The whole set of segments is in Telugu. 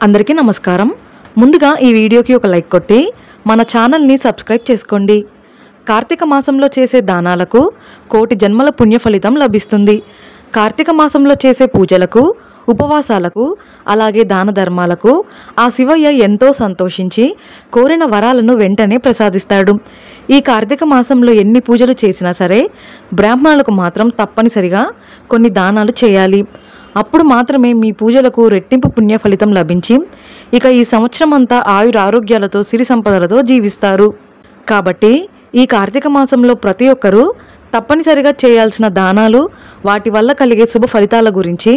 అందరికీ నమస్కారం। ముందుగా ఈ వీడియోకి ఒక లైక్ కొట్టి మన ఛానల్ని సబ్స్క్రైబ్ చేసుకోండి। కార్తీక మాసంలో చేసే దానాలకు కోటి జన్మల పుణ్య ఫలితం లభిస్తుంది। కార్తీక మాసంలో చేసే పూజలకు, ఉపవాసాలకు, అలాగే దాన ధర్మాలకు ఆ శివయ్య ఎంతో సంతోషించి కోరిన వరాలను వెంటనే ప్రసాదిస్తాడు। ఈ కార్తీక మాసంలో ఎన్ని పూజలు చేసినా సరే బ్రాహ్మణులకు మాత్రం తప్పనిసరిగా కొన్ని దానాలు చేయాలి। అప్పుడు మాత్రమే మీ పూజలకు రెట్టింపు పుణ్య ఫలితం లభించి ఇక ఈ సంవత్సరం అంతా ఆయురారోగ్యాలతో సిరి సంపదలతో జీవిస్తారు। కాబట్టి ఈ కార్తీక మాసంలో ప్రతి ఒక్కరూ తప్పనిసరిగా చేయాల్సిన దానాలు, వాటి వల్ల కలిగే శుభ ఫలితాల గురించి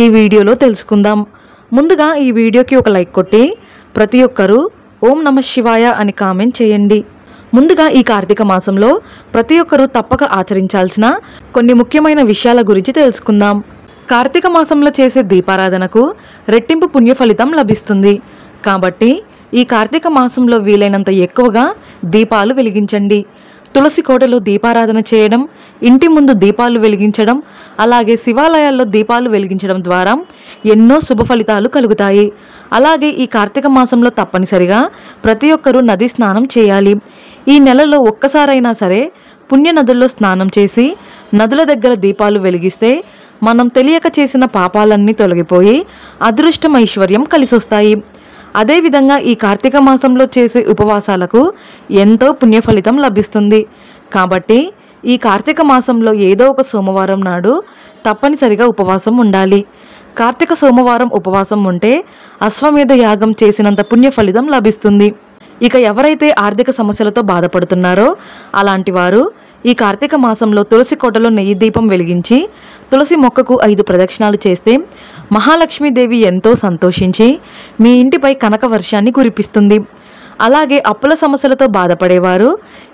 ఈ వీడియోలో తెలుసుకుందాం। ముందుగా ఈ వీడియోకి ఒక లైక్ కొట్టి ప్రతి ఒక్కరూ ఓం నమః శివాయ అని కామెంట్ చేయండి। ముందుగా ఈ కార్తీక మాసంలో ప్రతి ఒక్కరూ తప్పక ఆచరించాల్సిన కొన్ని ముఖ్యమైన విషయాల గురించి తెలుసుకుందాం। కార్తీక మాసంలో చేసే దీపారాధనకు రెట్టింపు పుణ్య ఫలితం లభిస్తుంది। కాబట్టి ఈ కార్తీక మాసంలో వీలైనంత ఎక్కువగా దీపాలు వెలిగించండి। తులసి కోటలో దీపారాధన చేయడం, ఇంటి ముందు దీపాలు వెలిగించడం, అలాగే శివాలయాల్లో దీపాలు వెలిగించడం ద్వారా ఎన్నో శుభ ఫలితాలు కలుగుతాయి। అలాగే ఈ కార్తీక మాసంలో తప్పనిసరిగా ప్రతి ఒక్కరూ నది స్నానం చేయాలి। ఈ నెలలో ఒక్కసారైనా సరే పుణ్య నదుల్లో స్నానం చేసి నదుల దగ్గర దీపాలు వెలిగిస్తే మనం తెలియక చేసిన పాపాలన్నీ తొలగిపోయి అదృష్టం, ఐశ్వర్యం కలిసొస్తాయి। అదేవిధంగా ఈ కార్తీక మాసంలో చేసే ఉపవాసాలకు ఎంతో పుణ్య ఫలితం లభిస్తుంది। కాబట్టి ఈ కార్తీక మాసంలో ఏదో ఒక సోమవారం నాడు తప్పనిసరిగా ఉపవాసం ఉండాలి। కార్తీక సోమవారం ఉపవాసం ఉంటే అశ్వమేధ యాగం చేసినంత పుణ్య ఫలితం లభిస్తుంది। ఇక ఎవరైతే ఆర్థిక సమస్యలతో బాధపడుతున్నారో అలాంటి వారు ఈ కార్తీక మాసంలో తులసి కోటలో నెయ్యి దీపం వెలిగించి తులసి మొక్కకు 5 ప్రదక్షిణాలు చేస్తే మహాలక్ష్మీదేవి ఎంతో సంతోషించి మీ ఇంటిపై కనక వర్షాన్ని కురిపిస్తుంది। అలాగే అప్పుల సమస్యలతో బాధపడేవారు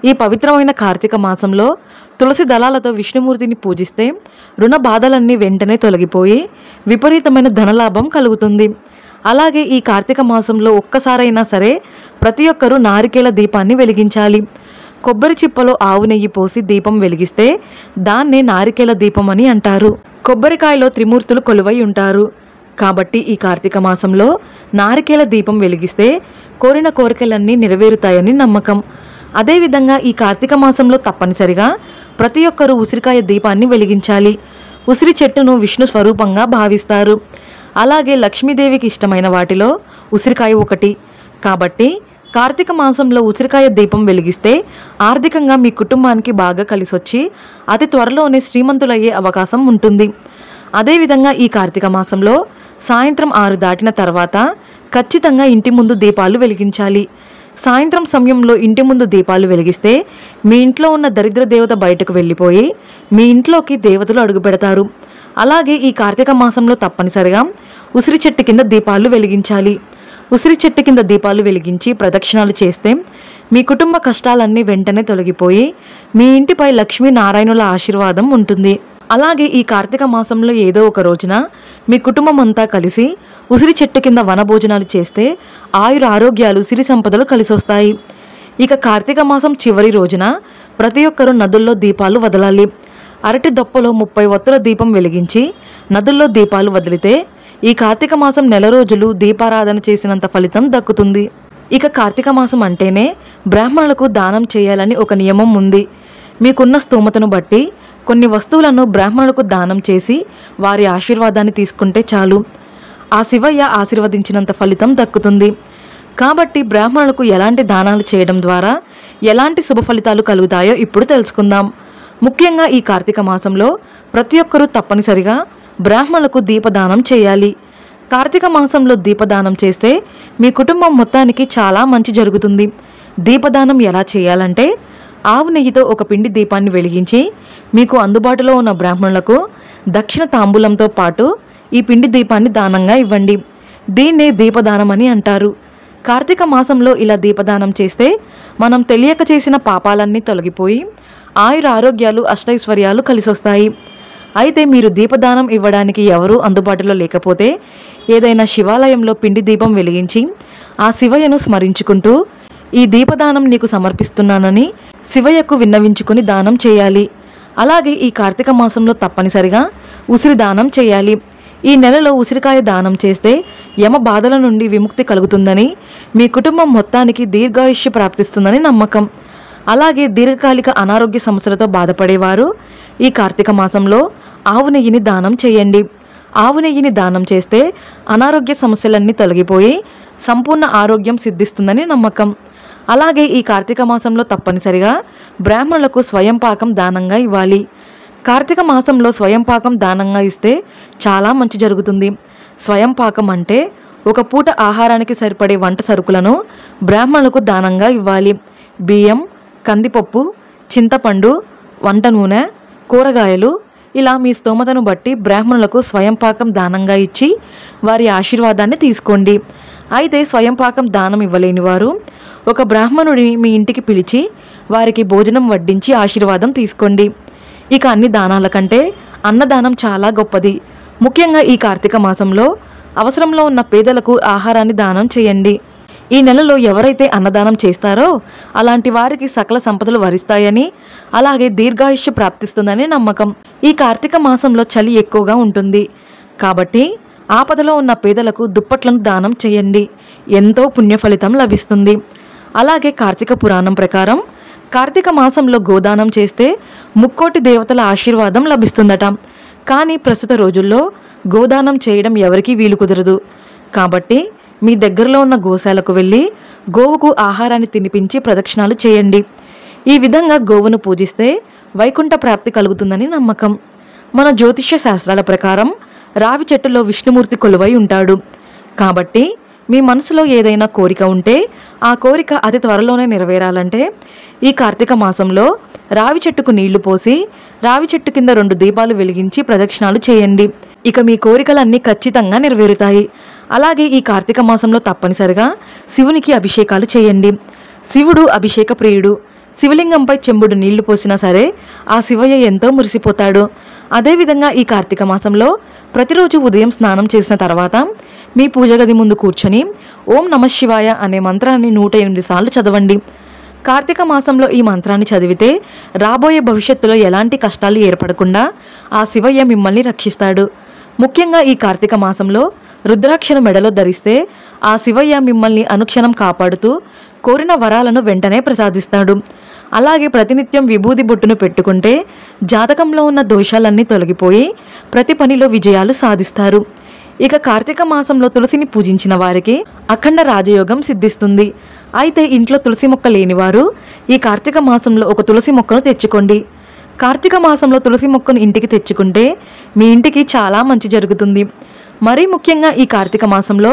ఈ పవిత్రమైన కార్తీక మాసంలో తులసి దళాలతో విష్ణుమూర్తిని పూజిస్తే రుణ బాధలన్నీ వెంటనే తొలగిపోయి విపరీతమైన ధనలాభం కలుగుతుంది। అలాగే ఈ కార్తీక మాసంలో ఒక్కసారైనా సరే ప్రతి ఒక్కరూ నారికేల దీపాన్ని వెలిగించాలి। కొబ్బరి చిప్పలో ఆవు నెయ్యి పోసి దీపం వెలిగిస్తే దాన్నే నారికేల దీపం అని అంటారు। కొబ్బరికాయలో త్రిమూర్తులు కొలువై ఉంటారు। కాబట్టి ఈ కార్తీక మాసంలో నారికేల దీపం వెలిగిస్తే కోరిన కోరికలన్నీ నెరవేరుతాయని నమ్మకం। అదేవిధంగా ఈ కార్తీక మాసంలో తప్పనిసరిగా ప్రతి ఒక్కరూ ఉసిరికాయ దీపాన్ని వెలిగించాలి। ఉసిరి చెట్టును విష్ణు స్వరూపంగా భావిస్తారు। అలాగే లక్ష్మీదేవికి ఇష్టమైన వాటిలో ఉసిరికాయ ఒకటి। కాబట్టి కార్తీక మాసంలో ఉసిరికాయ దీపం వెలిగిస్తే ఆర్థికంగా మీ కుటుంబానికి బాగా కలిసొచ్చి అతి త్వరలోనే శ్రీమంతులయ్యే అవకాశం ఉంటుంది। అదేవిధంగా ఈ కార్తీక మాసంలో సాయంత్రం 6 దాటిన తర్వాత ఖచ్చితంగా ఇంటి ముందు దీపాలు వెలిగించాలి। సాయంత్రం సమయంలో ఇంటి ముందు దీపాలు వెలిగిస్తే మీ ఇంట్లో ఉన్న దరిద్ర దేవత బయటకు వెళ్ళిపోయి మీ ఇంట్లోకి దేవతలు అడుగు పెడతారు। అలాగే ఈ కార్తీక మాసంలో తప్పనిసరిగా ఉసిరి చెట్టు కింద దీపాలు వెలిగించాలి। ఉసిరి చెట్టు కింద దీపాలు వెలిగించి ప్రదక్షిణాలు చేస్తే మీ కుటుంబ కష్టాలన్నీ వెంటనే తొలగిపోయి మీ ఇంటిపై లక్ష్మీ నారాయణుల ఆశీర్వాదం ఉంటుంది। అలాగే ఈ కార్తీక మాసంలో ఏదో ఒక రోజున మీ కుటుంబం అంతా కలిసి ఉసిరి చెట్టు కింద వనభోజనాలు చేస్తే ఆయుర ఆరోగ్యాలు, సిరి సంపదలు కలిసొస్తాయి। ఇక కార్తీక మాసం చివరి రోజున ప్రతి ఒక్కరూ నదుల్లో దీపాలు వదలాలి। అరటి దొప్పలో 30 ఒత్తుల దీపం వెలిగించి నదుల్లో దీపాలు వదిలితే ఈ కార్తీక మాసం నెల రోజులు దీపారాధన చేసినంత ఫలితం దక్కుతుంది। ఇక కార్తీక మాసం అంటేనే బ్రాహ్మణులకు దానం చేయాలని ఒక నియమం ఉంది। మీకున్న స్తోమతను బట్టి కొన్ని వస్తువులను బ్రాహ్మణులకు దానం చేసి వారి ఆశీర్వాదాన్ని తీసుకుంటే చాలు, ఆ శివయ్య ఆశీర్వదించినంత ఫలితం దక్కుతుంది। కాబట్టి బ్రాహ్మణులకు ఎలాంటి దానాలు చేయడం ద్వారా ఎలాంటి శుభ ఫలితాలు కలుగుతాయో ఇప్పుడు తెలుసుకుందాం। ముఖ్యంగా ఈ కార్తీక మాసంలో ప్రతి ఒక్కరూ తప్పనిసరిగా బ్రాహ్మణులకు దీపదానం చేయాలి। కార్తీక మాసంలో దీపదానం చేస్తే మీ కుటుంబం మొత్తానికి చాలా మంచి జరుగుతుంది। దీపదానం ఎలా చేయాలంటే ఆవు నెయ్యితో ఒక పిండి దీపాన్ని వెలిగించి మీకు అందుబాటులో ఉన్న బ్రాహ్మణులకు దక్షిణ తాంబూలంతో పాటు ఈ పిండి దీపాన్ని దానంగా ఇవ్వండి। దీన్నే దీపదానం అని అంటారు। కార్తీక మాసంలో ఇలా దీపదానం చేస్తే మనం తెలియక చేసిన పాపాలన్నీ తొలగిపోయి ఆయుర ఆరోగ్యాలు, అష్టైశ్వర్యాలు కలిసొస్తాయి। అయితే మీరు దీపదానం ఇవ్వడానికి ఎవరూ అందుబాటులో లేకపోతే ఏదైనా శివాలయంలో పిండి దీపం వెలిగించి ఆ శివయ్యను స్మరించుకుంటూ ఈ దీపదానం నీకు సమర్పిస్తున్నానని శివయ్యకు విన్నవించుకుని దానం చేయాలి। అలాగే ఈ కార్తీక మాసంలో తప్పనిసరిగా ఉసిరి దానం చేయాలి। ఈ నెలలో ఉసిరికాయ దానం చేస్తే యమ బాధల నుండి విముక్తి కలుగుతుందని, మీ కుటుంబం మొత్తానికి దీర్ఘాయుష్య ప్రాప్తిస్తుందని నమ్మకం. అలాగే దీర్ఘకాలిక అనారోగ్య సమస్యలతో బాధపడేవారు ఈ కార్తీక మాసంలో ఆవు నెయ్యిని దానం చేయండి. ఆవు నెయ్యిని దానం చేస్తే అనారోగ్య సమస్యలన్నీ తొలగిపోయి సంపూర్ణ ఆరోగ్యం సిద్ధిస్తుందని నమ్మకం. అలాగే ఈ కార్తీక మాసంలో తప్పనిసరిగా బ్రాహ్మణులకు స్వయం పాకం దానంగా ఇవ్వాలి. కార్తీక మాసంలో స్వయం పాకం దానంగా ఇస్తే చాలా మంచి జరుగుతుంది. స్వయం పాకం అంటే ఒక పూట ఆహారానికి సరిపడే వంట సరుకులను బ్రాహ్మణులకు దానంగా ఇవ్వాలి. బియ్యం, కందిపప్పు, చింతపండు, వంట నూనె, కూరగాయలు ఇలా మీ స్తోమతను బట్టి బ్రాహ్మణులకు స్వయం పాకం దానంగా ఇచ్చి వారి ఆశీర్వాదాన్ని తీసుకోండి. అయితే స్వయం పాకం దానం ఇవ్వలేని వారు ఒక బ్రాహ్మణుడిని మీ ఇంటికి పిలిచి వారికి భోజనం వడ్డించి ఆశీర్వాదం తీసుకోండి. ఇక అన్ని దానాల కంటే అన్నదానం చాలా గొప్పది. ముఖ్యంగా ఈ కార్తీక మాసంలో అవసరంలో ఉన్న పేదలకు ఆహారాన్ని దానం చేయండి. ఈ నెలలో ఎవరైతే అన్నదానం చేస్తారో అలాంటి వారికి సకల సంపదలు వరిస్తాయని, అలాగే దీర్ఘాయుష్య ప్రాప్తిస్తుందని నమ్మకం. ఈ కార్తీక మాసంలో చలి ఎక్కువగా ఉంటుంది కాబట్టి ఆపదలో ఉన్న పేదలకు దుప్పట్లను దానం చేయండి. ఎంతో పుణ్య ఫలితం లభిస్తుంది. అలాగే కార్తీక పురాణం ప్రకారం కార్తీక మాసంలో గోదానం చేస్తే ముక్కోటి దేవతల ఆశీర్వాదం లభిస్తుందట. కానీ ప్రస్తుత రోజుల్లో గోదానం చేయడం ఎవరికీ వీలు కుదరదు. కాబట్టి మీ దగ్గరలో ఉన్న గోశాలకు వెళ్ళి గోవుకు ఆహారాన్ని తినిపించి ప్రదక్షిణాలు చేయండి. ఈ విధంగా గోవును పూజిస్తే వైకుంఠ ప్రాప్తి కలుగుతుందని నమ్మకం. మన జ్యోతిష్య శాస్త్రాల ప్రకారం రావి చెట్టులో విష్ణుమూర్తి కొలువై ఉంటాడు. కాబట్టి మీ మనసులో ఏదైనా కోరిక ఉంటే ఆ కోరిక అతి త్వరలోనే నెరవేరాలంటే ఈ కార్తీక మాసంలో రావి చెట్టుకు నీళ్లు పోసి రావి చెట్టు కింద 2 దీపాలు వెలిగించి ప్రదక్షిణాలు చేయండి. ఇక మీ కోరికలన్నీ ఖచ్చితంగా నెరవేరుతాయి. అలాగే ఈ కార్తీక మాసంలో తప్పనిసరిగా శివునికి అభిషేకాలు చేయండి. శివుడు అభిషేక ప్రియుడు. శివలింగంపై చెంబుడు నీళ్లు పోసినా సరే ఆ శివయ్య ఎంతో మురిసిపోతాడు. అదేవిధంగా ఈ కార్తీక మాసంలో ప్రతిరోజు ఉదయం స్నానం చేసిన తర్వాత మీ పూజ గది ముందు కూర్చొని ఓం నమః శివాయ అనే మంత్రాన్ని 108 సార్లు చదవండి. కార్తీక మాసంలో ఈ మంత్రాన్ని చదివితే రాబోయే భవిష్యత్తులో ఎలాంటి కష్టాలు ఏర్పడకుండా ఆ శివయ్య మిమ్మల్ని రక్షిస్తాడు. ముఖ్యంగా ఈ కార్తీక మాసంలో రుద్రాక్షను మెడలో ధరిస్తే ఆ శివయ్య మిమ్మల్ని అనుక్షణం కాపాడుతూ కోరిన వరాలను వెంటనే ప్రసాదిస్తాడు. అలాగే ప్రతినిత్యం విభూది బొట్టును పెట్టుకుంటే జాతకంలో ఉన్న దోషాలన్నీ తొలగిపోయి ప్రతి పనిలో విజయాలు సాధిస్తారు. ఇక కార్తీక మాసంలో తులసిని పూజించిన వారికి అఖండ రాజయోగం సిద్ధిస్తుంది. అయితే ఇంట్లో తులసి మొక్క లేనివారు ఈ కార్తీక మాసంలో ఒక తులసి మొక్కను తెచ్చుకోండి. కార్తీక మాసంలో తులసి మొక్కను ఇంటికి తెచ్చుకుంటే మీ ఇంటికి చాలా మంచి జరుగుతుంది. మరీ ముఖ్యంగా ఈ కార్తీక మాసంలో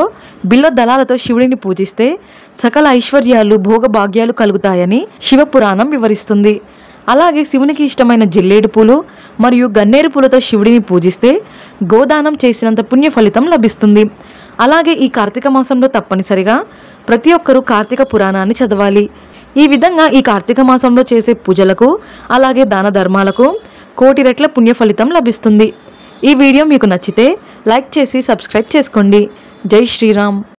బిల్వ దళాలతో శివుడిని పూజిస్తే సకల ఐశ్వర్యాలు భోగభాగ్యాలు కలుగుతాయని శివపురాణం వివరిస్తుంది. అలాగే శివునికి ఇష్టమైన జిల్లేడు పూలు మరియు గన్నేరు పూలతో శివుడిని పూజిస్తే గోదానం చేసినంత పుణ్య ఫలితం లభిస్తుంది. అలాగే ఈ కార్తీక మాసంలో తప్పనిసరిగా ప్రతి ఒక్కరూ కార్తీక పురాణాన్ని చదవాలి. ఈ విధంగా ఈ కార్తీక మాసంలో చేసే పూజలకు అలాగే దాన ధర్మాలకు 1,000,000 రెట్ల పుణ్య ఫలితం లభిస్తుంది. ఈ వీడియో మీకు నచ్చితే లైక్ చేసి సబ్స్క్రైబ్ చేసుకోండి. జై శ్రీరామ్.